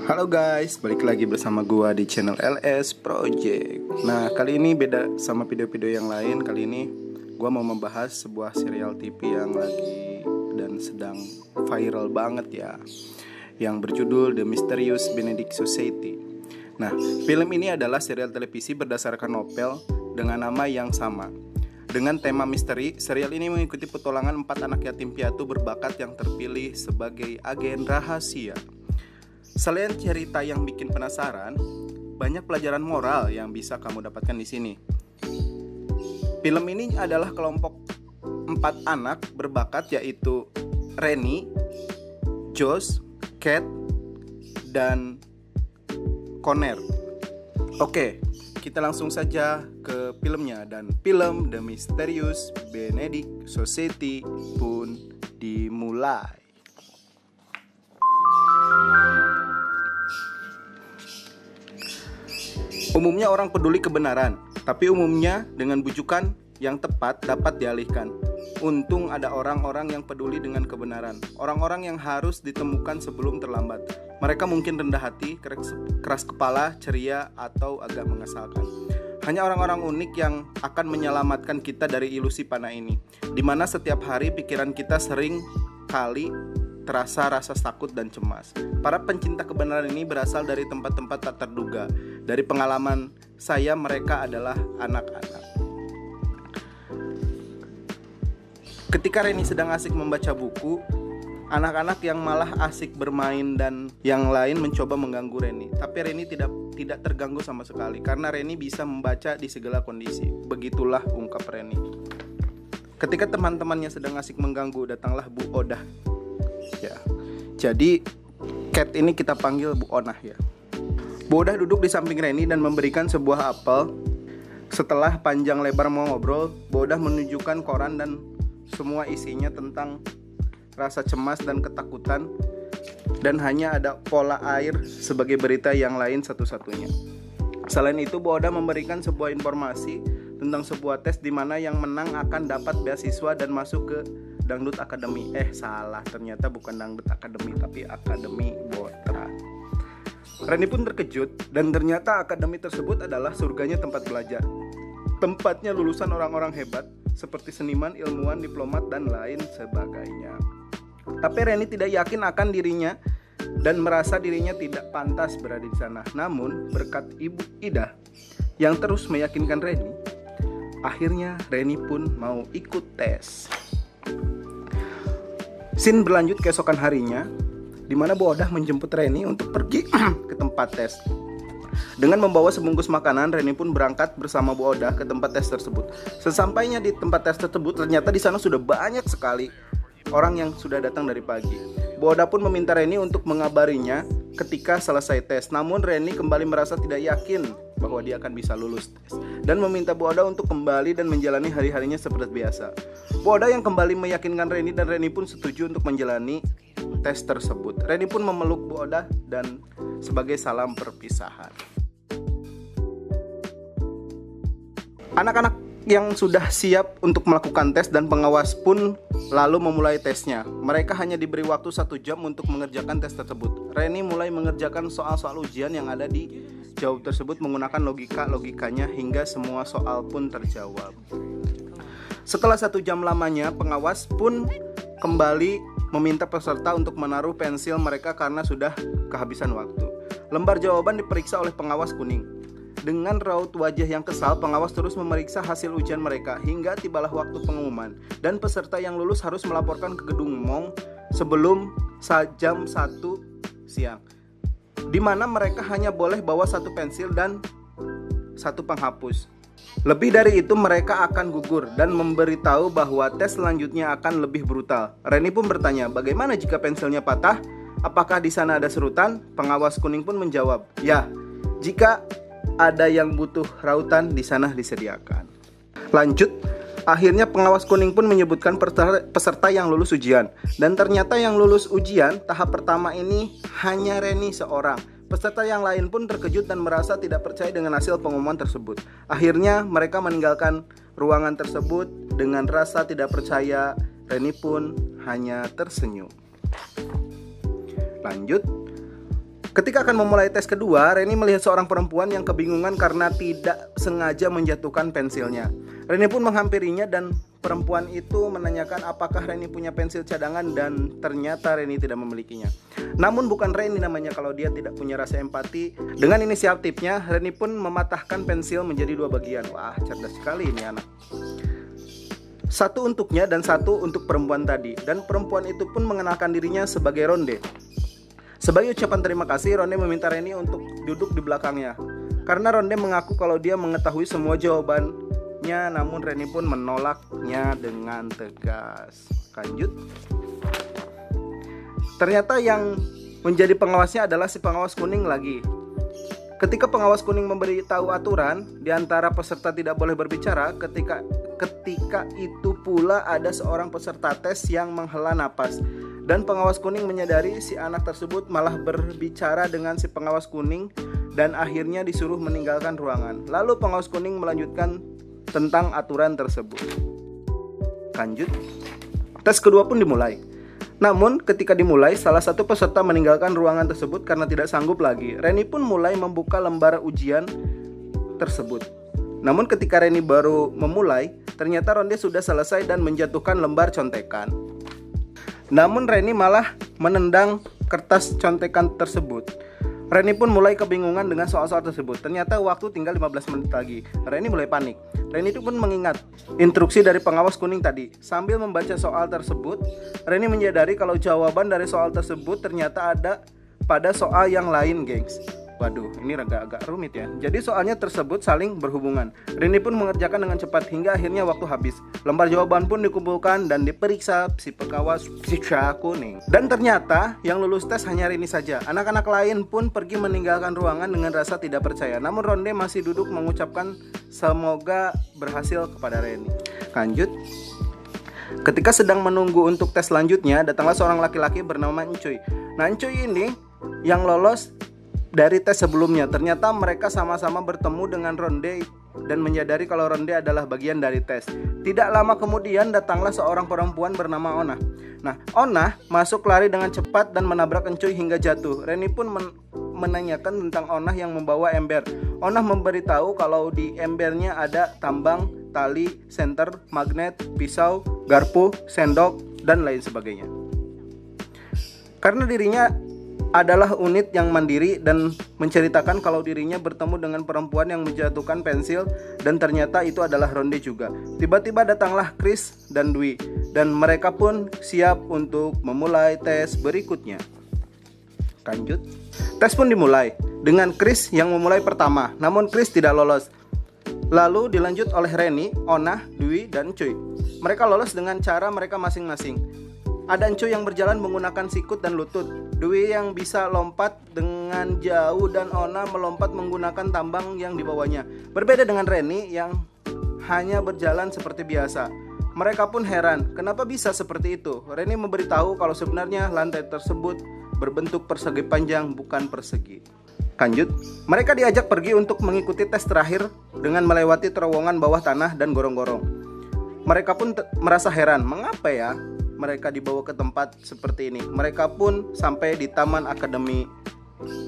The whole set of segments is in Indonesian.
Halo guys, balik lagi bersama gua di channel LS Project. Nah, kali ini beda sama video-video yang lain. Kali ini gua mau membahas sebuah serial TV yang lagi dan sedang viral banget ya, yang berjudul The Mysterious Benedict Society. Nah, film ini adalah serial televisi berdasarkan novel dengan nama yang sama. Dengan tema misteri, serial ini mengikuti petualangan 4 anak yatim piatu berbakat yang terpilih sebagai agen rahasia. Selain cerita yang bikin penasaran, banyak pelajaran moral yang bisa kamu dapatkan di sini. Film ini adalah kelompok 4 anak berbakat, yaitu Rennie, Josh, Kate, dan Connor. Oke, kita langsung saja ke filmnya, dan film The Mysterious Benedict Society pun dimulai. Umumnya orang peduli kebenaran, tapi umumnya dengan bujukan yang tepat dapat dialihkan. Untung ada orang-orang yang peduli dengan kebenaran, orang-orang yang harus ditemukan sebelum terlambat. Mereka mungkin rendah hati, keras kepala, ceria, atau agak mengesalkan. Hanya orang-orang unik yang akan menyelamatkan kita dari ilusi panah ini, di mana setiap hari pikiran kita sering kali terasa rasa takut dan cemas. Para pencinta kebenaran ini berasal dari tempat-tempat tak terduga. Dari pengalaman saya, mereka adalah anak-anak. Ketika Rennie sedang asik membaca buku, anak-anak yang malah asik bermain dan yang lain mencoba mengganggu Rennie. Tapi Rennie tidak terganggu sama sekali, karena Rennie bisa membaca di segala kondisi. Begitulah ungkap Rennie. Ketika teman-temannya sedang asik mengganggu, datanglah Bu Odah. Ya, jadi Cat ini kita panggil Bu Onah ya. Bu Odah duduk di samping Rennie dan memberikan sebuah apel. Setelah panjang lebar mau ngobrol, Bu Odah menunjukkan koran dan semua isinya tentang rasa cemas dan ketakutan, dan hanya ada pola air sebagai berita yang lain satu-satunya. Selain itu, Bu Odah memberikan sebuah informasi tentang sebuah tes di mana yang menang akan dapat beasiswa dan masuk ke Dangdut Academy. Salah, ternyata bukan Dangdut Academy tapi Akademi Botra. Rennie pun terkejut, dan ternyata akademi tersebut adalah surganya tempat belajar. Tempatnya lulusan orang-orang hebat seperti seniman, ilmuwan, diplomat, dan lain sebagainya. Tapi Rennie tidak yakin akan dirinya dan merasa dirinya tidak pantas berada di sana. Namun berkat Ibu Ida yang terus meyakinkan Rennie, akhirnya Rennie pun mau ikut tes. Scene berlanjut keesokan harinya, di mana Bu Odah menjemput Rennie untuk pergi ke tempat tes. Dengan membawa sebungkus makanan, Rennie pun berangkat bersama Bu Odah ke tempat tes tersebut. Sesampainya di tempat tes tersebut, ternyata di sana sudah banyak sekali orang yang sudah datang dari pagi. Bu Odah pun meminta Rennie untuk mengabarinya ketika selesai tes. Namun Rennie kembali merasa tidak yakin bahwa dia akan bisa lulus tes, dan meminta Bu Odah untuk kembali dan menjalani hari-harinya seperti biasa. Bu Odah yang kembali meyakinkan Rennie, dan Rennie pun setuju untuk menjalani tes tersebut. Rennie pun memeluk Bu Odah dan sebagai salam perpisahan. Anak-anak yang sudah siap untuk melakukan tes dan pengawas pun lalu memulai tesnya. Mereka hanya diberi waktu 1 jam untuk mengerjakan tes tersebut. Rennie mulai mengerjakan soal-soal ujian yang ada di jawab tersebut menggunakan logikanya hingga semua soal pun terjawab. Setelah 1 jam lamanya, pengawas pun kembali meminta peserta untuk menaruh pensil mereka karena sudah kehabisan waktu. Lembar jawaban diperiksa oleh pengawas kuning. Dengan raut wajah yang kesal, pengawas terus memeriksa hasil ujian mereka hingga tibalah waktu pengumuman, dan peserta yang lulus harus melaporkan ke gedung MONG sebelum jam 1 siang, di mana mereka hanya boleh bawa 1 pensil dan 1 penghapus. Lebih dari itu mereka akan gugur dan memberitahu bahwa tes selanjutnya akan lebih brutal. Rennie pun bertanya, bagaimana jika pensilnya patah? Apakah di sana ada serutan? Pengawas kuning pun menjawab, ya, jika ada yang butuh rautan di sana disediakan. Lanjut, akhirnya pengawas kuning pun menyebutkan peserta yang lulus ujian, dan ternyata yang lulus ujian tahap pertama ini hanya Rennie seorang. Peserta yang lain pun terkejut dan merasa tidak percaya dengan hasil pengumuman tersebut. Akhirnya mereka meninggalkan ruangan tersebut dengan rasa tidak percaya. Rennie pun hanya tersenyum. Lanjut, Ketika akan memulai tes kedua, Reni melihat seorang perempuan yang kebingungan karena tidak sengaja menjatuhkan pensilnya. Reni pun menghampirinya dan perempuan itu menanyakan apakah Reni punya pensil cadangan, dan ternyata Reni tidak memilikinya. Namun bukan Reni namanya kalau dia tidak punya rasa empati. Dengan inisiatifnya, Reni pun mematahkan pensil menjadi 2 bagian. Wah, cerdas sekali ini anak. Satu untuknya dan satu untuk perempuan tadi. Dan perempuan itu pun mengenalkan dirinya sebagai Ronde. Sebagai ucapan terima kasih, Ronde meminta Reni untuk duduk di belakangnya. Karena Ronde mengaku kalau dia mengetahui semua jawabannya, namun Reni pun menolaknya dengan tegas. Lanjut. Ternyata yang menjadi pengawasnya adalah si pengawas kuning lagi. Ketika pengawas kuning memberitahu aturan, di antara peserta tidak boleh berbicara, ketika itu pula ada seorang peserta tes yang menghela napas. Dan pengawas kuning menyadari si anak tersebut malah berbicara dengan si pengawas kuning dan akhirnya disuruh meninggalkan ruangan. Lalu pengawas kuning melanjutkan tentang aturan tersebut. Lanjut. Tes kedua pun dimulai. Namun ketika dimulai, salah satu peserta meninggalkan ruangan tersebut karena tidak sanggup lagi. Reni pun mulai membuka lembar ujian tersebut. Namun ketika Reni baru memulai, ternyata Ronde sudah selesai dan menjatuhkan lembar contekan. Namun Reni malah menendang kertas contekan tersebut. Reni pun mulai kebingungan dengan soal-soal tersebut. Ternyata waktu tinggal 15 menit lagi. Reni mulai panik. Reni itu pun mengingat instruksi dari pengawas kuning tadi. Sambil membaca soal tersebut, Reni menyadari kalau jawaban dari soal tersebut ternyata ada pada soal yang lain, gengs. Waduh, ini agak rumit ya. Jadi soalnya tersebut saling berhubungan. Reni pun mengerjakan dengan cepat hingga akhirnya waktu habis. Lembar jawaban pun dikumpulkan dan diperiksa si pengawas psiksa kuning. Dan ternyata yang lulus tes hanya Reni saja. Anak-anak lain pun pergi meninggalkan ruangan dengan rasa tidak percaya. Namun Ronde masih duduk mengucapkan semoga berhasil kepada Reni. Lanjut. Ketika sedang menunggu untuk tes selanjutnya, datanglah seorang laki-laki bernama Encuy. Nah, Encuy ini yang lolos dari tes sebelumnya. Ternyata mereka sama-sama bertemu dengan Ronde dan menyadari kalau Ronde adalah bagian dari tes. Tidak lama kemudian datanglah seorang perempuan bernama Ona. Nah, Ona masuk lari dengan cepat dan menabrak Encuy hingga jatuh. Reni pun menanyakan tentang Ona yang membawa ember. Ona memberitahu kalau di embernya ada tambang, tali, senter, magnet, pisau, garpu, sendok, dan lain sebagainya. Karena dirinya adalah unit yang mandiri dan menceritakan kalau dirinya bertemu dengan perempuan yang menjatuhkan pensil dan ternyata itu adalah Ronde juga. Tiba-tiba datanglah Chris dan Dwi dan mereka pun siap untuk memulai tes berikutnya. Lanjut. Tes pun dimulai dengan Chris yang memulai pertama, namun Chris tidak lolos. Lalu dilanjut oleh Reni, Ona, Dwi, dan Cuy. Mereka lolos dengan cara mereka masing-masing. Ada Encuy yang berjalan menggunakan sikut dan lutut, Dwi yang bisa lompat dengan jauh, dan Ona melompat menggunakan tambang yang dibawanya. Berbeda dengan Reni yang hanya berjalan seperti biasa. Mereka pun heran, kenapa bisa seperti itu? Reni memberitahu kalau sebenarnya lantai tersebut berbentuk persegi panjang, bukan persegi. Lanjut, mereka diajak pergi untuk mengikuti tes terakhir dengan melewati terowongan bawah tanah dan gorong-gorong. Mereka pun merasa heran, mengapa ya mereka dibawa ke tempat seperti ini. Mereka pun sampai di Taman Akademi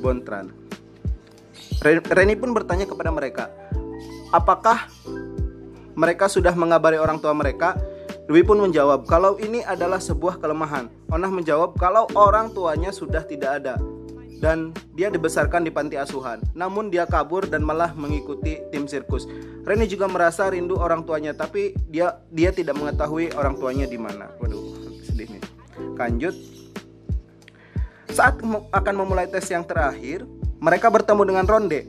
Bontran. Reni pun bertanya kepada mereka, apakah mereka sudah mengabari orang tua mereka? Dwi pun menjawab kalau ini adalah sebuah kelemahan. Ona menjawab kalau orang tuanya sudah tidak ada dan dia dibesarkan di panti asuhan. Namun dia kabur dan malah mengikuti tim sirkus. Reni juga merasa rindu orang tuanya, tapi dia tidak mengetahui orang tuanya di mana. Waduh, sedih nih. Lanjut. Saat akan memulai tes yang terakhir, mereka bertemu dengan Ronde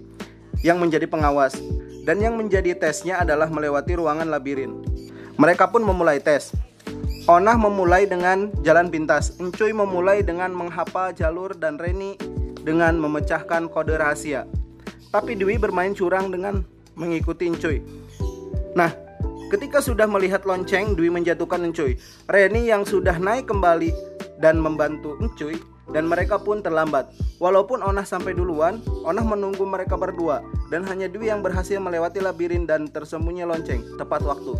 yang menjadi pengawas, dan yang menjadi tesnya adalah melewati ruangan labirin. Mereka pun memulai tes. Ona memulai dengan jalan pintas, Encuy memulai dengan menghafal jalur, dan Reni dengan memecahkan kode rahasia. Tapi Dwi bermain curang dengan mengikuti Encuy. Nah, ketika sudah melihat lonceng, Dwi menjatuhkan Encuy. Reni yang sudah naik kembali dan membantu Encuy, dan mereka pun terlambat. Walaupun Onah sampai duluan, Onah menunggu mereka berdua, dan hanya Dwi yang berhasil melewati labirin dan tersembunyi lonceng tepat waktu.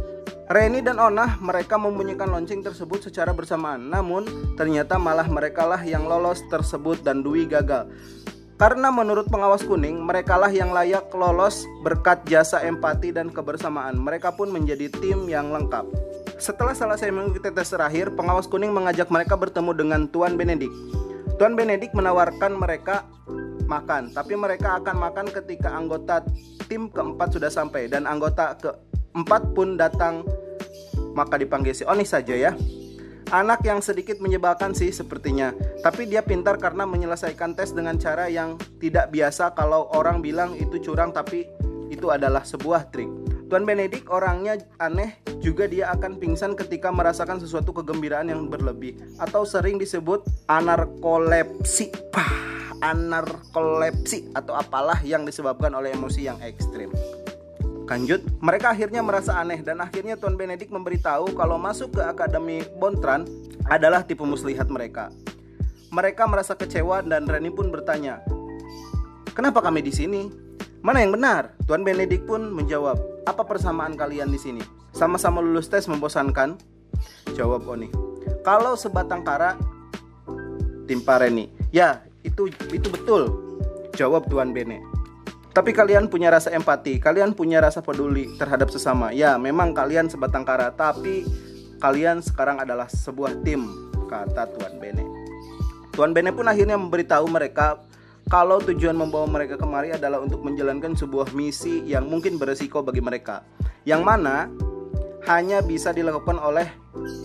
Reni dan Onah mereka membunyikan lonceng tersebut secara bersamaan, namun ternyata malah merekalah yang lolos tersebut dan Dwi gagal. Karena menurut pengawas kuning, merekalah yang layak lolos berkat jasa empati dan kebersamaan. Mereka pun menjadi tim yang lengkap. Setelah selesai mengikuti tes terakhir, pengawas kuning mengajak mereka bertemu dengan Tuan Benedict. Tuan Benedict menawarkan mereka makan, tapi mereka akan makan ketika anggota tim keempat sudah sampai. Dan anggota keempat pun datang, maka dipanggil si Oni saja ya. Anak yang sedikit menyebalkan sih sepertinya, tapi dia pintar karena menyelesaikan tes dengan cara yang tidak biasa. Kalau orang bilang itu curang, tapi itu adalah sebuah trik. Tuan Benedict orangnya aneh juga, dia akan pingsan ketika merasakan sesuatu kegembiraan yang berlebih, atau sering disebut anarkolepsi. Anarkolepsi atau apalah yang disebabkan oleh emosi yang ekstrim. Lanjut, mereka akhirnya merasa aneh dan akhirnya Tuan Benedict memberitahu kalau masuk ke Akademi Bontran adalah tipu muslihat mereka. Mereka merasa kecewa dan Reni pun bertanya, "Kenapa kami di sini? Mana yang benar?" Tuan Benedict pun menjawab, "Apa persamaan kalian di sini? Sama-sama lulus tes membosankan?" Jawab Oni, "Kalau sebatang kara," timpa Reni. "Ya, itu betul," jawab Tuan Bene. "Tapi kalian punya rasa empati, kalian punya rasa peduli terhadap sesama. Ya, memang kalian sebatang kara, tapi kalian sekarang adalah sebuah tim," kata Tuan Bene. Tuan Bene pun akhirnya memberitahu mereka kalau tujuan membawa mereka kemari adalah untuk menjalankan sebuah misi yang mungkin beresiko bagi mereka, yang mana hanya bisa dilakukan oleh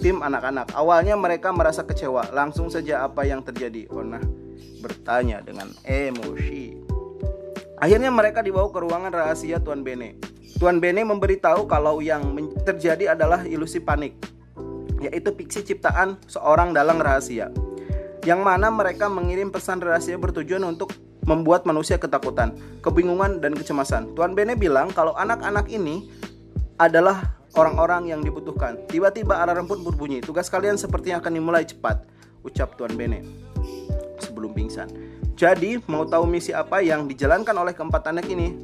tim anak-anak. Awalnya mereka merasa kecewa. Langsung saja apa yang terjadi? Ona bertanya dengan emosi. Akhirnya mereka dibawa ke ruangan rahasia Tuan Bene. Tuan Bene memberitahu kalau yang terjadi adalah ilusi panik, yaitu fiksi ciptaan seorang dalang rahasia, yang mana mereka mengirim pesan rahasia bertujuan untuk membuat manusia ketakutan, kebingungan, dan kecemasan. Tuan Bene bilang kalau anak-anak ini adalah orang-orang yang dibutuhkan. Tiba-tiba alarm pun berbunyi. "Tugas kalian sepertinya akan dimulai cepat," ucap Tuan Bene sebelum pingsan. Jadi, mau tahu misi apa yang dijalankan oleh keempat anak ini?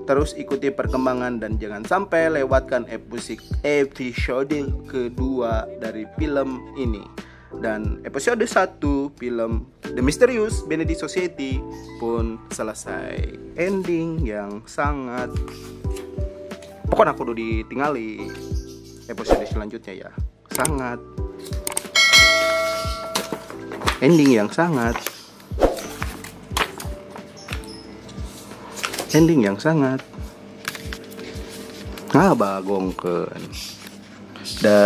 Terus ikuti perkembangan dan jangan sampai lewatkan episode kedua dari film ini. Dan episode 1 film The Mysterious Benedict Society pun selesai. Ending yang sangat, pokoknya aku udah ditinggali episode selanjutnya ya. Sangat ending yang sangat ngabagongkeun. Da